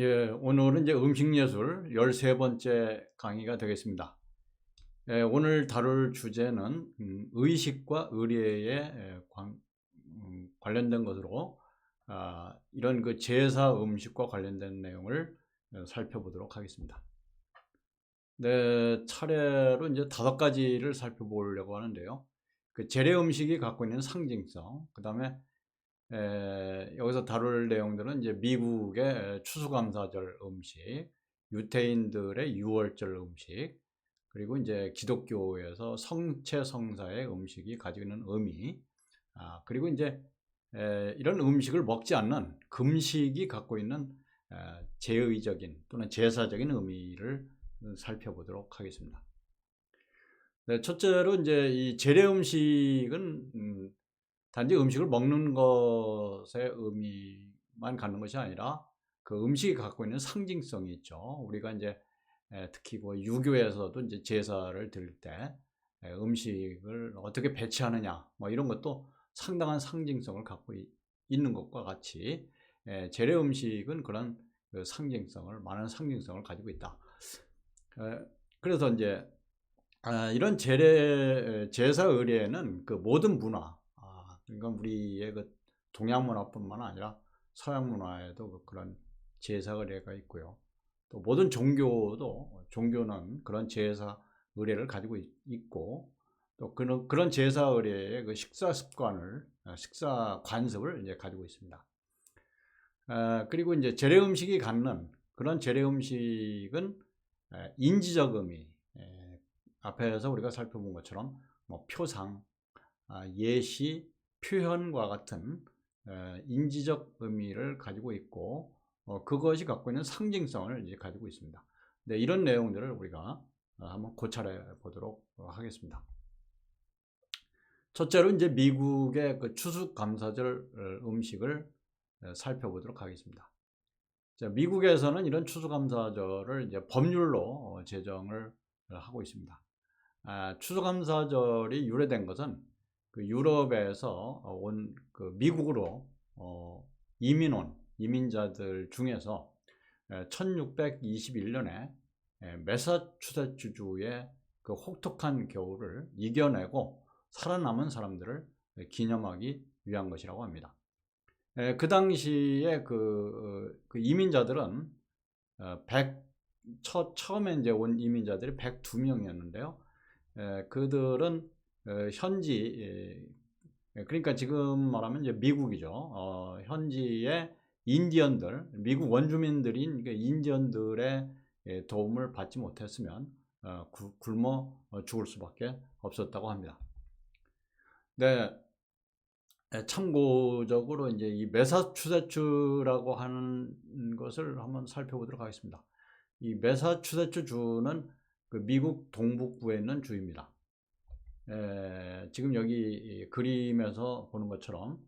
예, 오늘은 이제 음식예술 13번째 강의가 되겠습니다. 예, 오늘 다룰 주제는 의식과 의례에 관련된 것으로 이런 그 제사 음식과 관련된 내용을 살펴보도록 하겠습니다. 네, 차례로 이제 5가지를 살펴보려고 하는데요. 그 재래 음식이 갖고 있는 상징성, 그 다음에 여기서 다룰 내용들은 이제 미국의 추수감사절 음식, 유태인들의 유월절 음식, 그리고 이제 기독교에서 성체성사의 음식이 가지고 있는 의미, 그리고 이제 이런 음식을 먹지 않는 금식이 갖고 있는 제의적인 또는 제사적인 의미를 살펴보도록 하겠습니다. 네, 첫째로 이제 이 재래 음식은 단지 음식을 먹는 것의 의미만 갖는 것이 아니라 그 음식이 갖고 있는 상징성이 있죠. 우리가 이제 특히 뭐 유교에서도 이제 제사를 드릴 때 음식을 어떻게 배치하느냐 뭐 이런 것도 상당한 상징성을 갖고 있는 것과 같이 재래 음식은 그런 그 상징성을 많은 상징성을 가지고 있다. 그래서 이제 이런 제사 의례에는 그 모든 문화, 그러니까 우리의 그 동양 문화뿐만 아니라 서양 문화에도 그런 제사 의례가 있고요. 또 모든 종교는 그런 제사 의례를 가지고 있고, 또 그런 제사 의례의 그 식사 습관을, 식사 관습을 이제 가지고 있습니다. 그리고 이제 재래 음식이 갖는 그런 재래 음식은 인지적 의미, 앞에서 우리가 살펴본 것처럼 뭐 표상, 예시, 표현과 같은 인지적 의미를 가지고 있고 그것이 갖고 있는 상징성을 이제 가지고 있습니다. 네, 이런 내용들을 우리가 한번 고찰해 보도록 하겠습니다. 첫째로 이제 미국의 그 추수감사절 음식을 살펴보도록 하겠습니다. 자, 미국에서는 이런 추수감사절을 이제 법률로 제정을 하고 있습니다. 추수감사절이 유래된 것은 그 유럽에서 온 그 미국으로 이민 온 이민자들 중에서 1621년에 매사추세츠주의 그 혹독한 겨울을 이겨내고 살아남은 사람들을 기념하기 위한 것이라고 합니다. 그 당시에 그 이민자들은 처음에 이제 온 이민자들이 102명이었는데요. 그들은 현지, 그러니까 지금 말하면 이제 미국이죠. 현지의 인디언들, 미국 원주민들인 인디언들의 도움을 받지 못했으면 굶어 죽을 수밖에 없었다고 합니다. 네, 참고적으로 이제 이 매사추세츠라고 하는 것을 한번 살펴보도록 하겠습니다. 이 매사추세츠 주는 그 미국 동북부에 있는 주입니다. 지금 여기 그림에서 보는 것처럼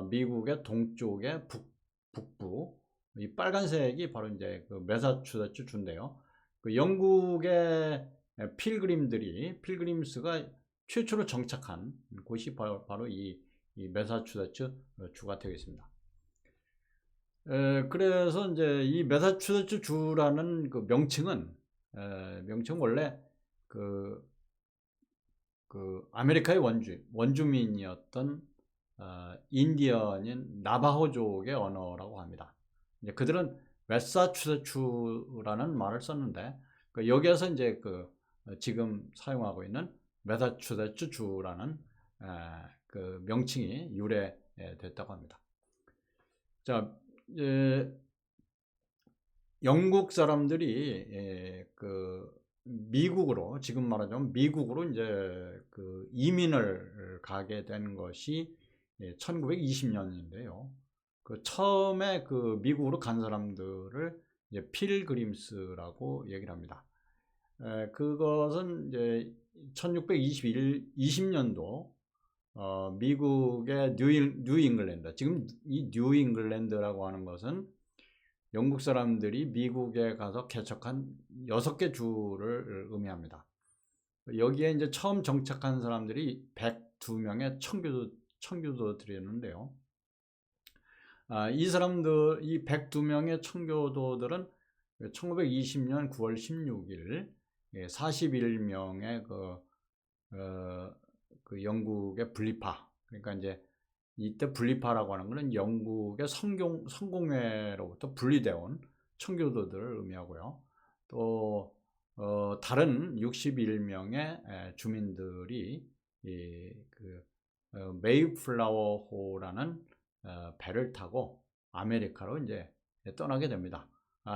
미국의 동쪽의 북부, 이 빨간색이 바로 이제 그 매사추세츠 주인데요. 그 영국의 필그림스가 최초로 정착한 곳이 바로 이 매사추세츠 주가 되겠습니다. 그래서 이제 이 매사추세츠 주라는 그 명칭은 원래 그 아메리카의 원주민이었던 인디언인 나바호족의 언어라고 합니다. 이제 그들은 매사추세츠라는 말을 썼는데 여기에서 이제 지금 사용하고 있는 매사추세츠 주라는 그 명칭이 유래됐다고 합니다. 자, 영국 사람들이 미국으로 지금 말하자면 미국으로 이제 그 이민을 가게 된 것이 1920년인데요. 그 처음에 그 미국으로 간 사람들을 이제 필그림스라고 얘기를 합니다. 그것은 이제 1620년도 미국의 뉴잉글랜드, 지금 이 뉴잉글랜드라고 하는 것은 영국 사람들이 미국에 가서 개척한 6개 주를 의미합니다. 여기에 이제 처음 정착한 사람들이 102명의 청교도들이었는데요. 이 사람들, 이 102명의 청교도들은 1920년 9월 16일 41명의 그 영국의 분리파, 그러니까 이제 이때 분리파라고 하는 것은 영국의 성공회로부터 분리되어 온 청교도들을 의미하고요. 또 다른 61명의 주민들이 메이플라워호라는 배를 타고 아메리카로 이제 떠나게 됩니다.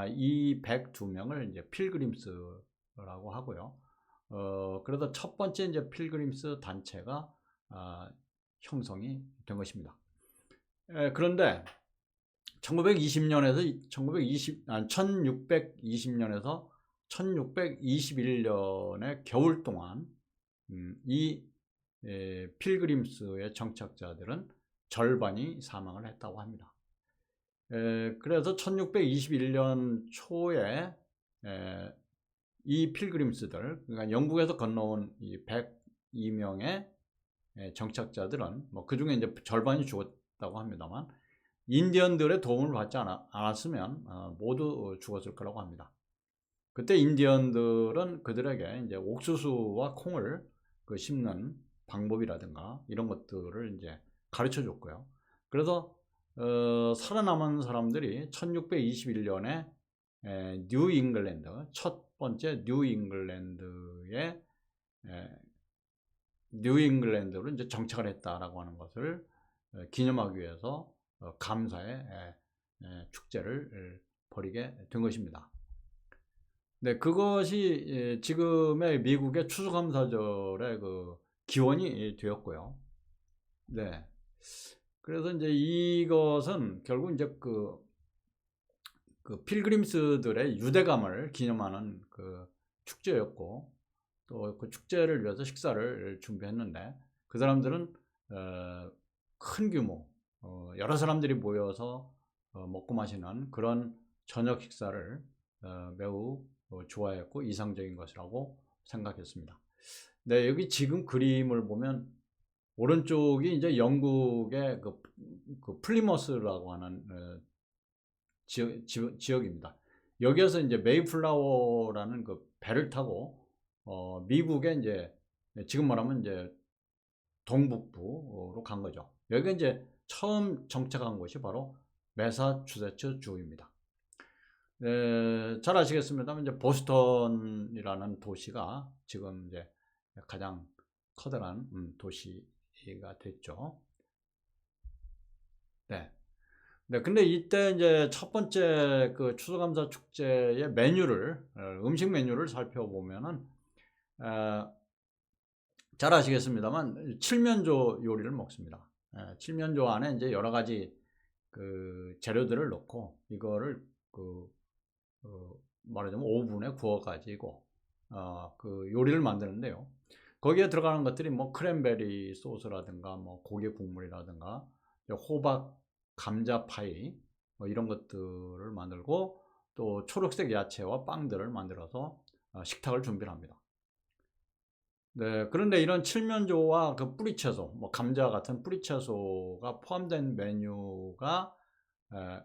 이 102명을 이제 필그림스라고 하고요. 그래서 첫 번째 이제 필그림스 단체가 형성이 된 것입니다. 그런데 1620년에서 1621년의 겨울 동안 이 필그림스의 정착자들은 절반이 사망을 했다고 합니다. 그래서 1621년 초에 이 필그림스들, 그러니까 영국에서 건너온 이 102명의 정착자들은 그 중에 이제 절반이 죽었다고 합니다만, 인디언들의 도움을 받지 않았으면 모두 죽었을 거라고 합니다. 그때 인디언들은 그들에게 이제 옥수수와 콩을 심는 방법이라든가 이런 것들을 이제 가르쳐 줬고요. 그래서 살아남은 사람들이 1621년에 뉴 잉글랜드, 첫 번째 뉴 잉글랜드로 이제 정착을 했다라고 하는 것을 기념하기 위해서 감사의 축제를 벌이게 된 것입니다. 네, 그것이 지금의 미국의 추수감사절의 그 기원이 되었고요. 네, 그래서 이제 이것은 결국 이제 그 필그림스들의 유대감을 기념하는 그 축제였고, 또 그 축제를 위해서 식사를 준비했는데, 그 사람들은 큰 규모, 여러 사람들이 모여서 먹고 마시는 그런 저녁 식사를 매우 좋아했고 이상적인 것이라고 생각했습니다. 네, 여기 지금 그림을 보면 오른쪽이 이제 영국의 그 플리머스라고 하는 지역입니다. 여기에서 이제 메이플라워라는 그 배를 타고 미국의 이제 지금 말하면 이제 동북부로 간 거죠. 여기가 이제 처음 정착한 곳이 바로 매사추세츠 주입니다. 잘 아시겠습니다만 이제 보스턴이라는 도시가 지금 이제 가장 커다란 도시가 됐죠. 네. 네, 근데 이때 이제 첫 번째 그 추수감사 축제의 음식 메뉴를 살펴보면은 잘 아시겠습니다만 칠면조 요리를 먹습니다. 칠면조 안에 이제 여러 가지 그 재료들을 넣고 이거를 말하자면 오븐에 구워 가지고 그 요리를 만드는데요. 거기에 들어가는 것들이 뭐 크랜베리 소스라든가 뭐 고기 국물이라든가 호박 감자 파이 이런 것들을 만들고, 또 초록색 야채와 빵들을 만들어서 식탁을 준비합니다. 네, 그런데 이런 칠면조와 그 뿌리채소, 뭐 감자 같은 뿌리채소가 포함된 메뉴가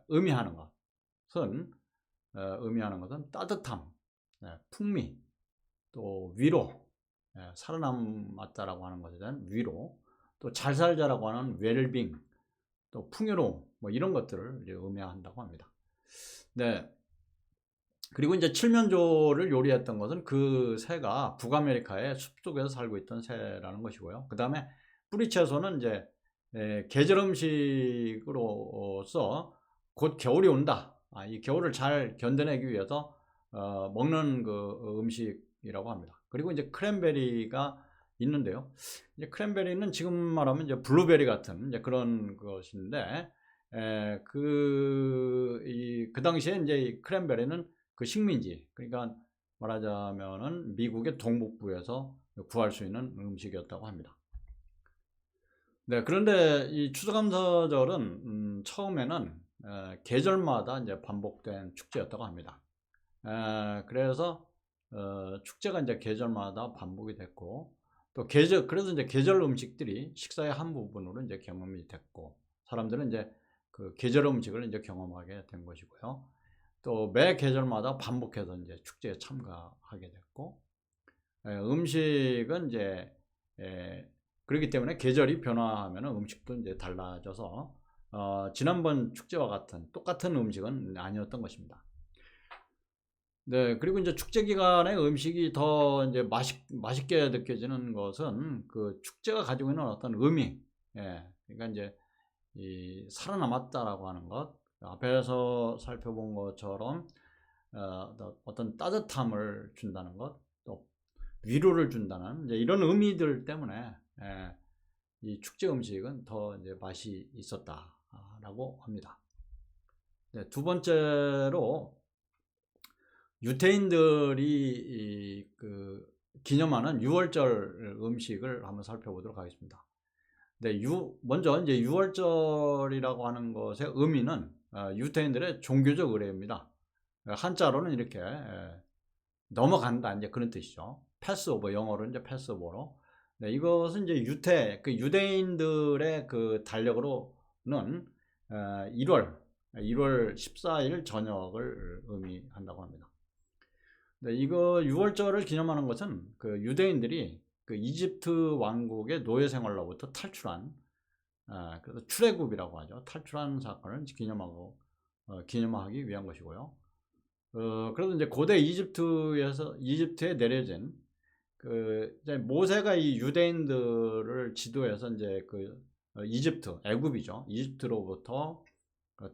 의미하는 것은 따뜻함, 풍미, 또 위로, 살아남았다라고 하는 것에 대한 위로, 또 잘 살자라고 하는 웰빙, 또 풍요로움, 뭐 이런 것들을 이제 의미한다고 합니다. 네. 그리고 이제 칠면조를 요리했던 것은 그 새가 북아메리카의 숲속에서 살고 있던 새라는 것이고요. 그 다음에 뿌리채소는 이제 계절 음식으로서 곧 겨울이 온다. 이 겨울을 잘 견뎌내기 위해서 먹는 그 음식이라고 합니다. 그리고 이제 크랜베리가 있는데요. 이제 크랜베리는 지금 말하면 이제 블루베리 같은 이제 그런 것인데, 그 당시에 이제 크랜베리는 그 식민지, 그러니까 말하자면은 미국의 동북부에서 구할 수 있는 음식이었다고 합니다. 네, 그런데 이 추수감사절은 처음에는 계절마다 이제 반복된 축제였다고 합니다. 그래서 축제가 이제 계절마다 반복이 됐고, 또 그래서 이제 계절 음식들이 식사의 한 부분으로 이제 경험이 됐고, 사람들은 이제 그 계절 음식을 이제 경험하게 된 것이고요. 또 매 계절마다 반복해서 이제 축제에 참가하게 됐고, 음식은 이제 그렇기 때문에 계절이 변화하면 음식도 이제 달라져서 지난번 축제와 같은 똑같은 음식은 아니었던 것입니다. 네, 그리고 이제 축제 기간에 음식이 더 이제 맛있게 느껴지는 것은 그 축제가 가지고 있는 어떤 의미, 그러니까 이제 이 살아남았다라고 하는 것, 앞에서 살펴본 것처럼 어떤 따뜻함을 준다는 것, 또 위로를 준다는 이제 이런 의미들 때문에 이 축제 음식은 더 이제 맛이 있었다라고 합니다. 네, 두 번째로 유태인들이 그 기념하는 유월절 음식을 한번 살펴보도록 하겠습니다. 네, 먼저 이제 유월절이라고 하는 것의 의미는 유태인들의 종교적 의례입니다. 한자로는 이렇게 넘어간다 이제 그런 뜻이죠. 패스오버, 영어로 이제 패스오버로. 네, 이것은 이제 유대인들의 그 달력으로는 1월 14일 저녁을 의미한다고 합니다. 네, 이거 유월절을 기념하는 것은 그 유대인들이 그 이집트 왕국의 노예 생활로부터 탈출한, 그래서 출애굽이라고 하죠. 탈출한 사건을 기념하기 위한 것이고요. 그래서 이제 고대 이집트에 내려진 이제 모세가 이 유대인들을 지도해서 이제 애굽이죠. 이집트로부터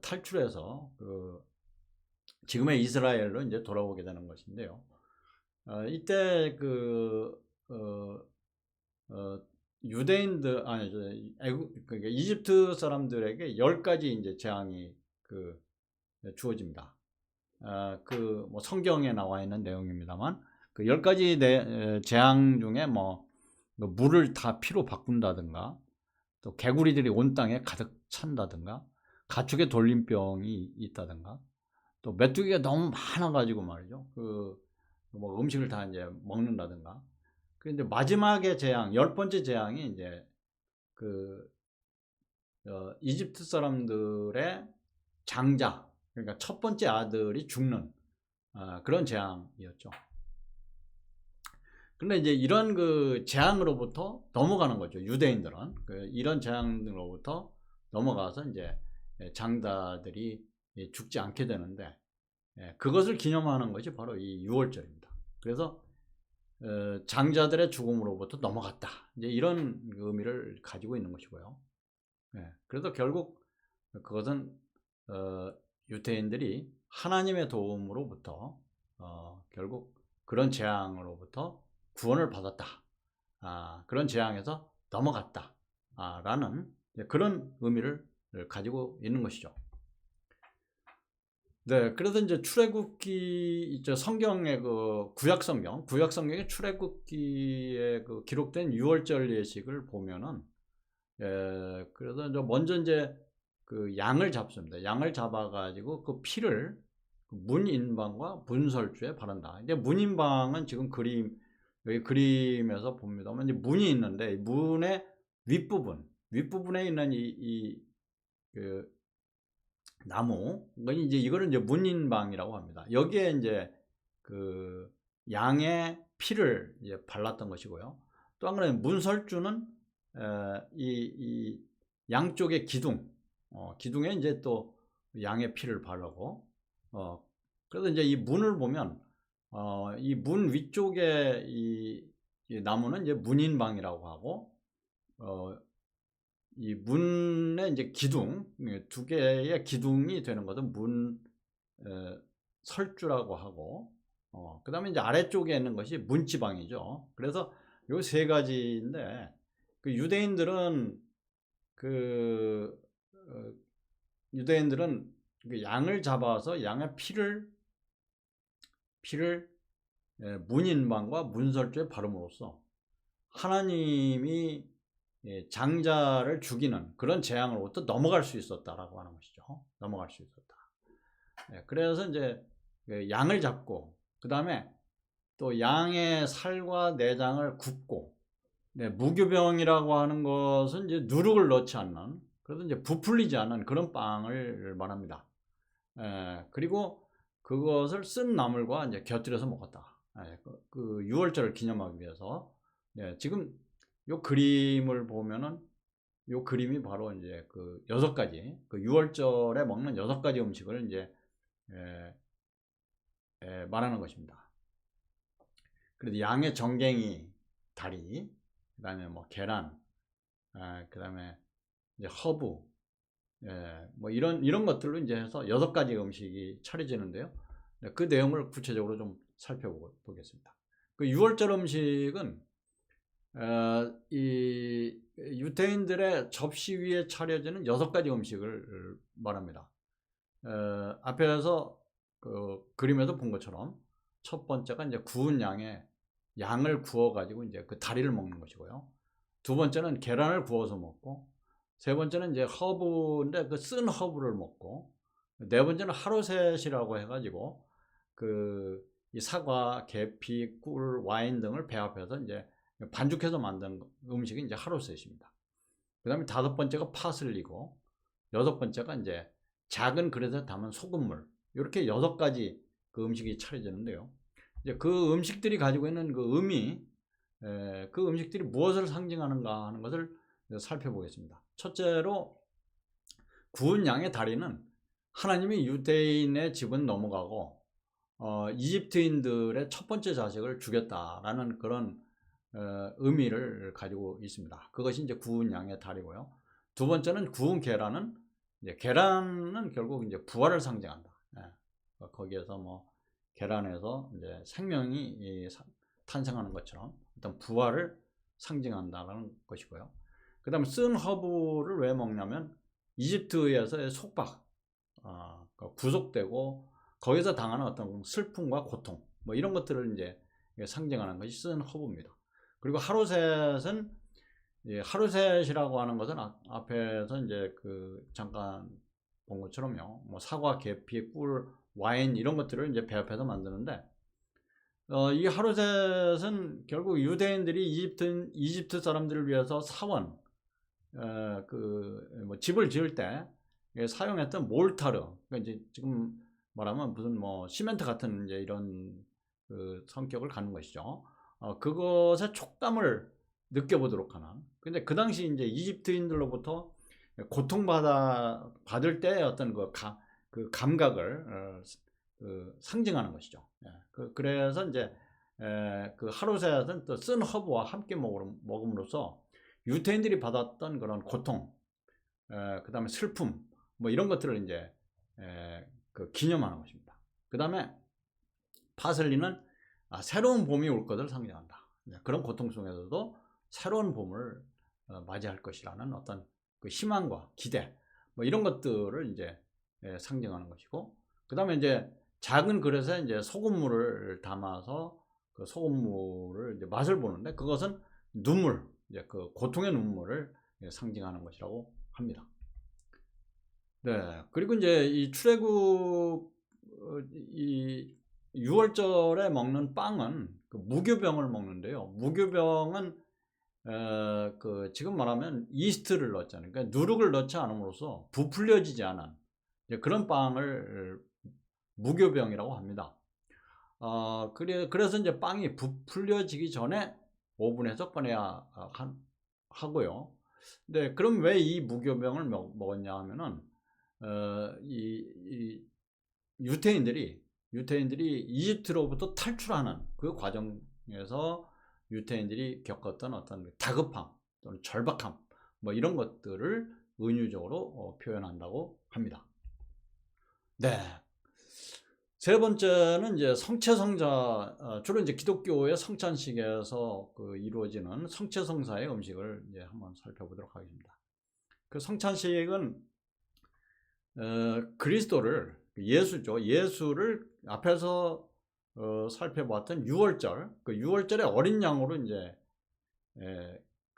탈출해서 지금의 이스라엘로 이제 돌아오게 되는 것인데요. 이때 유대인들 그러니까 이집트 사람들에게 10가지 이제 재앙이 주어집니다. 뭐 성경에 나와 있는 내용입니다만 그 10가지 재앙 중에 뭐 물을 다 피로 바꾼다든가, 또 개구리들이 온 땅에 가득 찬다든가, 가축의 돌림병이 있다든가, 또 메뚜기가 너무 많아가지고 말이죠. 뭐 음식을 다 이제 먹는다든가. 근데 마지막의 재앙, 10번째 재앙이 이제 이집트 사람들의 장자, 그러니까 첫 번째 아들이 죽는 그런 재앙이었죠. 근데 이제 이런 재앙으로부터 넘어가는 거죠. 유대인들은 이런 재앙으로부터 넘어가서 이제 장자들이 죽지 않게 되는데, 그것을 기념하는 것이 바로 이 유월절입니다. 그래서 장자들의 죽음으로부터 넘어갔다, 이제 이런 의미를 가지고 있는 것이고요. 그래서 결국 그것은 유대인들이 하나님의 도움으로부터 결국 그런 재앙으로부터 구원을 받았다, 그런 재앙에서 넘어갔다 라는 그런 의미를 가지고 있는 것이죠. 네, 그래서 이제 출애굽기, 성경의 구약성경의 출애굽기에 기록된 유월절 예식을 보면은, 그래서 먼저 이제 양을 잡습니다. 양을 잡아가지고 그 피를 문인방과 문설주에 바른다. 이제 문인방은 지금 여기 그림에서 봅니다만, 이제 문이 있는데, 문의 윗부분에 있는 나무, 이거를 이제 문인방이라고 합니다. 여기에 이제 양의 피를 이제 발랐던 것이고요. 또 한 가지는 문설주는 이 양쪽의 기둥에 이제 또 양의 피를 바르고, 그래서 이제 이 문을 보면 이 문 위쪽에 이 나무는 이제 문인방이라고 하고, 이 문의 이제 두 개의 기둥이 되는 것은 설주라고 하고, 그 다음에 이제 아래쪽에 있는 것이 문지방이죠. 그래서 요 세 가지인데, 유대인들은 양을 잡아서 양의 피를 문인방과 문설주에 바름으로써 하나님이 장자를 죽이는 그런 재앙으로부터 넘어갈 수 있었다라고 하는 것이죠. 넘어갈 수 있었다. 그래서 이제 양을 잡고, 그 다음에 또 양의 살과 내장을 굽고, 무교병이라고 하는 것은 이제 누룩을 넣지 않는 그래서 이제 부풀리지 않은 그런 빵을 말합니다. 그리고 그것을 쓴 나물과 이제 곁들여서 먹었다. 그 6월절을 기념하기 위해서. 지금 요 그림을 보면은 요 그림이 바로 이제 그 6가지, 그 6월절에 먹는 6가지 음식을 이제 말하는 것입니다. 그래서 양의 정갱이 다리, 그 다음에 뭐 계란, 그 다음에 이제 허브, 뭐 이런 것들로 이제 해서 6가지 음식이 차려지는데요. 그 내용을 구체적으로 좀 살펴보겠습니다. 그 6월절 음식은 이 유대인들의 접시 위에 차려지는 6가지 음식을 말합니다. 앞에서 그 그림에서 본 것처럼 첫 번째가 이제 구운 양을 구워 가지고 이제 그 다리를 먹는 것이고요. 두 번째는 계란을 구워서 먹고, 세 번째는 이제 허브인데 그 쓴 허브를 먹고, 네 번째는 하루셋이라고 해가지고 이 사과, 계피, 꿀, 와인 등을 배합해서 이제 반죽해서 만든 음식이 이제 하루셋입니다. 그 다음에 다섯 번째가 파슬리고, 여섯 번째가 이제 작은 그릇에 담은 소금물, 이렇게 6가지 그 음식이 차려지는데요. 이제 그 음식들이 가지고 있는 그 의미, 그 음식들이 무엇을 상징하는가 하는 것을 살펴보겠습니다. 첫째로 구운 양의 다리는 하나님이 유대인의 집은 넘어가고 이집트인들의 첫 번째 자식을 죽였다라는 그런 의미를 가지고 있습니다. 그것이 이제 구운 양의 다리고요. 두 번째는 구운 계란은 결국 이제 부활을 상징한다. 거기에서 뭐 계란에서 이제 생명이 탄생하는 것처럼 어떤 부활을 상징한다는 것이고요. 그 다음에 쓴 허브를 왜 먹냐면 이집트에서의 속박, 구속되고 거기서 당하는 어떤 슬픔과 고통, 뭐 이런 것들을 이제 상징하는 것이 쓴 허브입니다. 그리고 하루셋은, 하루셋이라고 하는 것은 앞에서 이제 그 잠깐 본 것처럼요, 뭐 사과, 계피, 꿀, 와인 이런 것들을 이제 배합해서 만드는데, 이 하루셋은 결국 유대인들이 이집트 사람들을 위해서 사원, 뭐 집을 지을 때 사용했던 몰타르, 그러니까 이제 지금 말하면 무슨 뭐 시멘트 같은 이제 이런 그 성격을 갖는 것이죠. 그것의 촉감을 느껴보도록 하는. 근데 그 당시 이제 이집트인들로부터 고통받을 때 어떤 그 감각을 상징하는 것이죠. 그래서 이제 그 하루셋은 또 쓴 허브와 함께 먹음으로써 유대인들이 받았던 그런 고통, 그 다음에 슬픔, 뭐 이런 것들을 이제 그 기념하는 것입니다. 그 다음에 파슬리는 새로운 봄이 올 것을 상징한다. 그런 고통 속에서도 새로운 봄을 맞이할 것이라는 어떤 그 희망과 기대, 뭐 이런 것들을 이제 상징하는 것이고, 그 다음에 이제 작은 그릇에 이제 소금물을 담아서 그 소금물을 이제 맛을 보는데, 그것은 눈물, 이제 그 고통의 눈물을 상징하는 것이라고 합니다. 네. 그리고 이제 이 출애굽, 이 6월절에 먹는 빵은 그 무교병을 먹는데요. 무교병은 그 지금 말하면 이스트를 넣었잖아요. 그러니까 누룩을 넣지 않음으로써 부풀려지지 않은 그런 빵을 무교병이라고 합니다. 그래서 이제 빵이 부풀려지기 전에 오븐에서 꺼내야 하고요. 네, 그럼 왜 이 무교병을 먹었냐 하면은 이 유태인들이 이집트로부터 탈출하는 그 과정에서 유태인들이 겪었던 어떤 다급함 또는 절박함, 뭐 이런 것들을 은유적으로 표현한다고 합니다. 네. 세 번째는 이제 성체성자, 주로 이제 기독교의 성찬식에서 이루어지는 성체성사의 음식을 이제 한번 살펴보도록 하겠습니다. 그 성찬식은 그리스도를, 예수죠. 예수를 앞에서 살펴봤던 6월절, 그 6월절의 어린 양으로 이제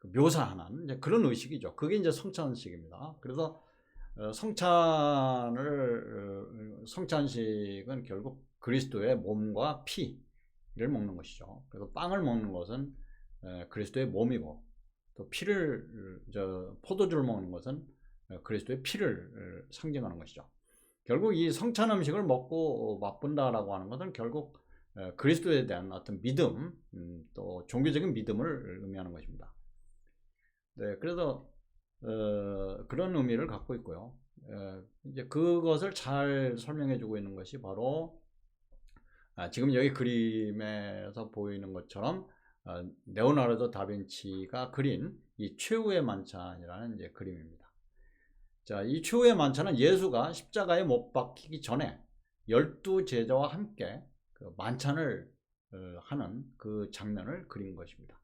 묘사하는 이제 그런 의식이죠. 그게 이제 성찬식입니다. 그래서 성찬식은 결국 그리스도의 몸과 피를 먹는 것이죠. 그래서 빵을 먹는 것은 그리스도의 몸이고, 또 포도주를 먹는 것은 그리스도의 피를 상징하는 것이죠. 결국 이 성찬 음식을 먹고 맛본다라고 하는 것은 결국 그리스도에 대한 어떤 믿음, 또 종교적인 믿음을 의미하는 것입니다. 네, 그래서 그런 의미를 갖고 있고요. 이제 그것을 잘 설명해주고 있는 것이 바로 지금 여기 그림에서 보이는 것처럼 레오나르도 다빈치가 그린 이 최후의 만찬이라는 이제 그림입니다. 자, 이 최후의 만찬은 예수가 십자가에 못 박히기 전에 12제자와 함께 그 만찬을 하는 그 장면을 그린 것입니다.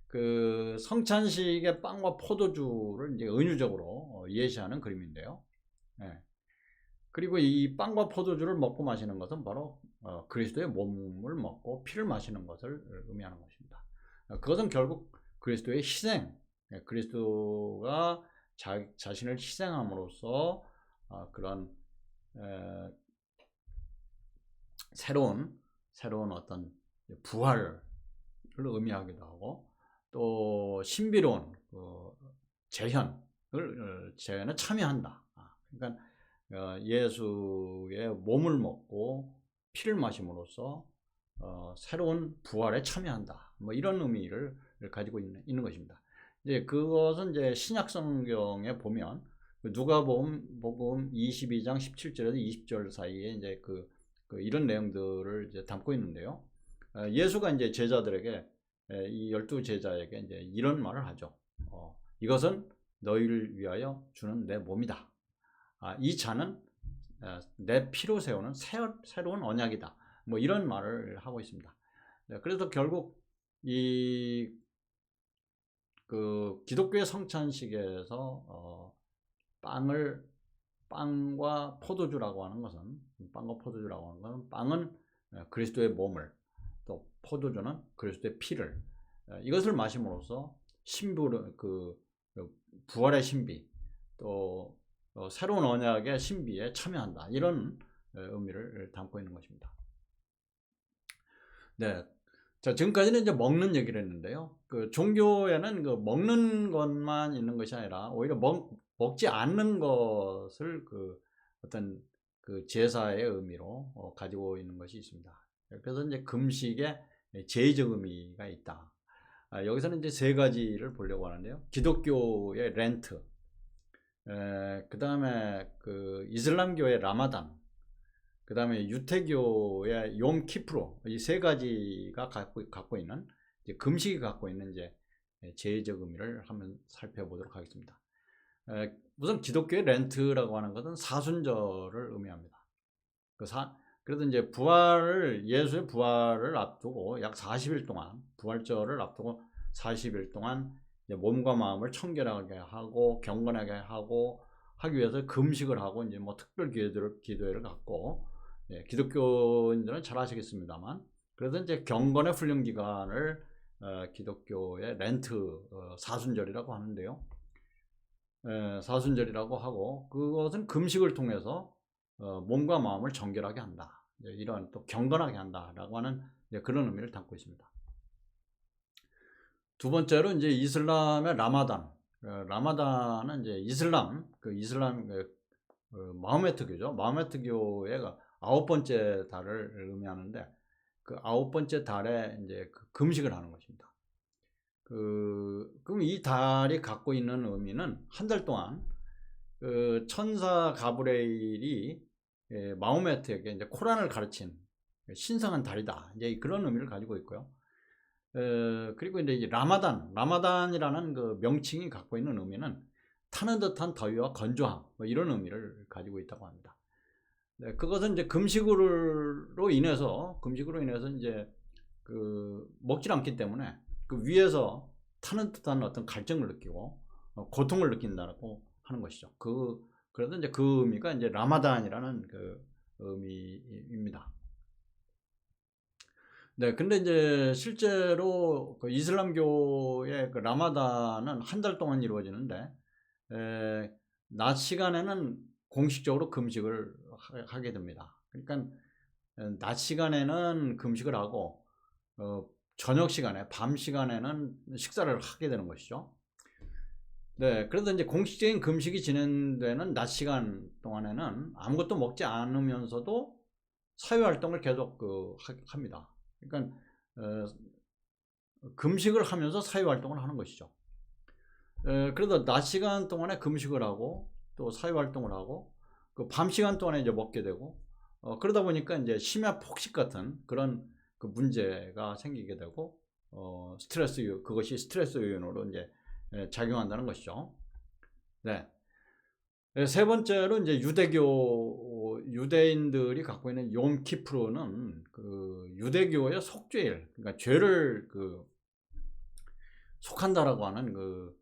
그 성찬식의 빵과 포도주를 이제 은유적으로 예시하는 그림인데요. 네. 그리고 이 빵과 포도주를 먹고 마시는 것은 바로 그리스도의 몸을 먹고 피를 마시는 것을 의미하는 것입니다. 그것은 결국 그리스도의 희생, 그리스도가 자신을 희생함으로써 그런 새로운 어떤 부활을 의미하기도 하고, 또 신비로운 재현에 참여한다. 그러니까 예수의 몸을 먹고 피를 마심으로써 새로운 부활에 참여한다. 뭐 이런 의미를 가지고 있는 것입니다. 이제 그것은 이제 신약 성경에 보면 누가복음 22장 17절에서 20절 사이에 이제 이런 내용들을 이제 담고 있는데요. 예수가 이제 제자들에게, 이 12제자에게 이제 이런 말을 하죠. 이것은 너희를 위하여 주는 내 몸이다. 이 잔은 내 피로 세우는 새로운 언약이다. 뭐 이런 말을 하고 있습니다. 그래서 결국 이 기독교의 성찬식에서 빵과 포도주라고 하는 것은, 빵은 그리스도의 몸을, 또 포도주는 그리스도의 피를, 이것을 마심으로써 부활의 신비, 또 새로운 언약의 신비에 참여한다. 이런 의미를 담고 있는 것입니다. 네. 자, 지금까지는 이제 먹는 얘기를 했는데요. 종교에는 먹는 것만 있는 것이 아니라 오히려 먹지 않는 것을 어떤 제사의 의미로 가지고 있는 것이 있습니다. 그래서 이제 금식에 제의적 의미가 있다. 여기서는 이제 세 가지를 보려고 하는데요. 기독교의 렌트, 그 다음에 이슬람교의 라마단, 그 다음에 유태교의 욤 키프로, 이 세 가지가 갖고 있는, 이제 금식이 갖고 있는 이제 제의적 의미를 한번 살펴보도록 하겠습니다. 우선 기독교의 렌트라고 하는 것은 사순절을 의미합니다. 그래서 이제 예수의 부활을 앞두고 약 40일 동안, 부활절을 앞두고 40일 동안 이제 몸과 마음을 청결하게 하고 경건하게 하기 위해서 금식을 하고, 이제 뭐 특별 기도회를 갖고, 기독교인들은 잘 아시겠습니다만, 그래서 이제 경건의 훈련 기간을 기독교의 렌트, 사순절이라고 하는데요. 사순절이라고 하고, 그것은 금식을 통해서 몸과 마음을 정결하게 한다. 이런 또 경건하게 한다라고 하는 그런 의미를 담고 있습니다. 두 번째로 이제 이슬람의 라마단. 라마단은 이제 이슬람 마호메트교죠. 마호메트교의 9번째 달을 의미하는데, 그 9번째 달에 이제 금식을 하는 것입니다. 그럼 이 달이 갖고 있는 의미는 한 달 동안 천사 가브리엘이 마호메트에게 이제 코란을 가르친 신성한 달이다. 이제 그런 의미를 가지고 있고요. 그리고 이제 라마단이라는 명칭이 갖고 있는 의미는 타는 듯한 더위와 건조함, 뭐 이런 의미를 가지고 있다고 합니다. 네, 그것은 이제 금식으로 인해서 이제 먹질 않기 때문에 위에서 타는 듯한 어떤 갈증을 느끼고 고통을 느낀다고 하는 것이죠. 그래서 이제 그 의미가 이제 라마단이라는 의미입니다. 네, 근데 이제 실제로 이슬람교의 라마단은 한 달 동안 이루어지는데, 낮 시간에는 공식적으로 금식을 하게 됩니다. 그러니까 낮 시간에는 금식을 하고 저녁 시간에, 밤 시간에는 식사를 하게 되는 것이죠. 네, 그래서 이제 공식적인 금식이 진행되는 낮 시간 동안에는 아무것도 먹지 않으면서도 사회 활동을 계속 합니다. 그러니까 금식을 하면서 사회 활동을 하는 것이죠. 그래도 낮 시간 동안에 금식을 하고 또 사회 활동을 하고 그 밤 시간 동안에 이제 먹게 되고 그러다 보니까 이제 심야 폭식 같은 그런 그 문제가 생기게 되고 그것이 스트레스 요인으로 이제 작용한다는 것이죠. 네. 세 번째로 이제 유대인들이 갖고 있는 욤키프르는 그 유대교의 속죄일, 그러니까 죄를 속한다라고 하는 그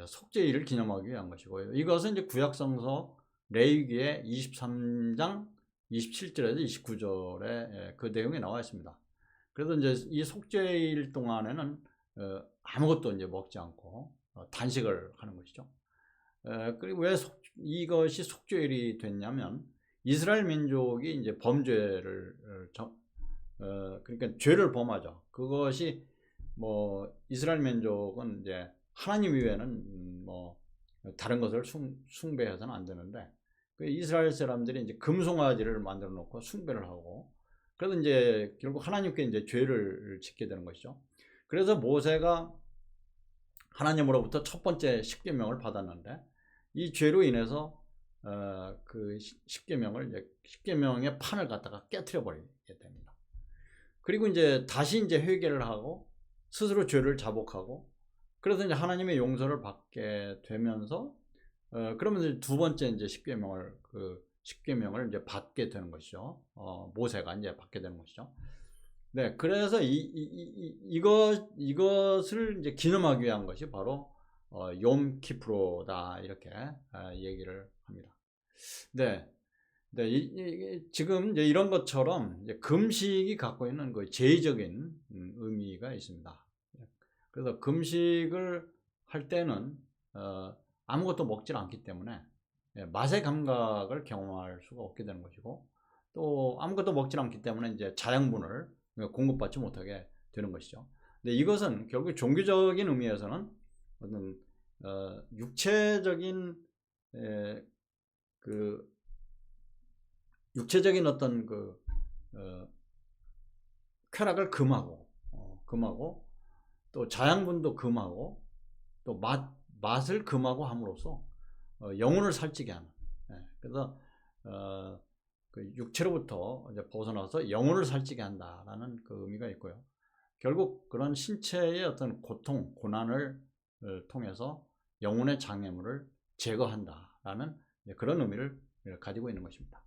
속죄일을 기념하기 위한 것이고요. 이것은 이제 구약성서 레위기의 23장 27절에서 29절에 그 내용이 나와 있습니다. 그래서 이제 이 속죄일 동안에는 아무것도 이제 먹지 않고 단식을 하는 것이죠. 그리고 왜 이것이 속죄일이 됐냐면 이스라엘 민족이 이제 범죄를 그러니까 죄를 범하죠. 그것이 뭐 이스라엘 민족은 이제 하나님 이외에는 뭐 다른 것을 숭배해서는 안 되는데 그 이스라엘 사람들이 이제 금송아지를 만들어 놓고 숭배를 하고 그래서 이제 결국 하나님께 이제 죄를 짓게 되는 것이죠. 그래서 모세가 하나님으로부터 첫 번째 십계명을 받았는데 이 죄로 인해서 그 십계명의 판을 갖다가 깨트려 버리게 됩니다. 그리고 이제 다시 이제 회개를 하고 스스로 죄를 자복하고 그래서 이제 하나님의 용서를 받게 되면서 그러면서 두 번째 이제 십계명을 이제 받게 되는 것이죠. 모세가 이제 받게 되는 것이죠. 네, 그래서 이것을 이제 기념하기 위한 것이 바로 욤키프로다 이렇게 얘기를 합니다. 네, 네, 지금 이제 이런 것처럼 이제 금식이 갖고 있는 그 제의적인 의미가 있습니다. 그래서 금식을 할 때는 아무것도 먹질 않기 때문에 맛의 감각을 경험할 수가 없게 되는 것이고 또 아무것도 먹질 않기 때문에 이제 자양분을 공급받지 못하게 되는 것이죠. 근데 이것은 결국 종교적인 의미에서는 어떤 육체적인 어떤 쾌락을 금하고 또 자양분도 금하고 또 맛을 금하고 함으로써 영혼을 살찌게 하는 그래서 그 육체로부터 이제 벗어나서 영혼을 살찌게 한다라는 그 의미가 있고요. 결국 그런 신체의 어떤 고통, 고난을 통해서 영혼의 장애물을 제거한다라는 그런 의미를 가지고 있는 것입니다.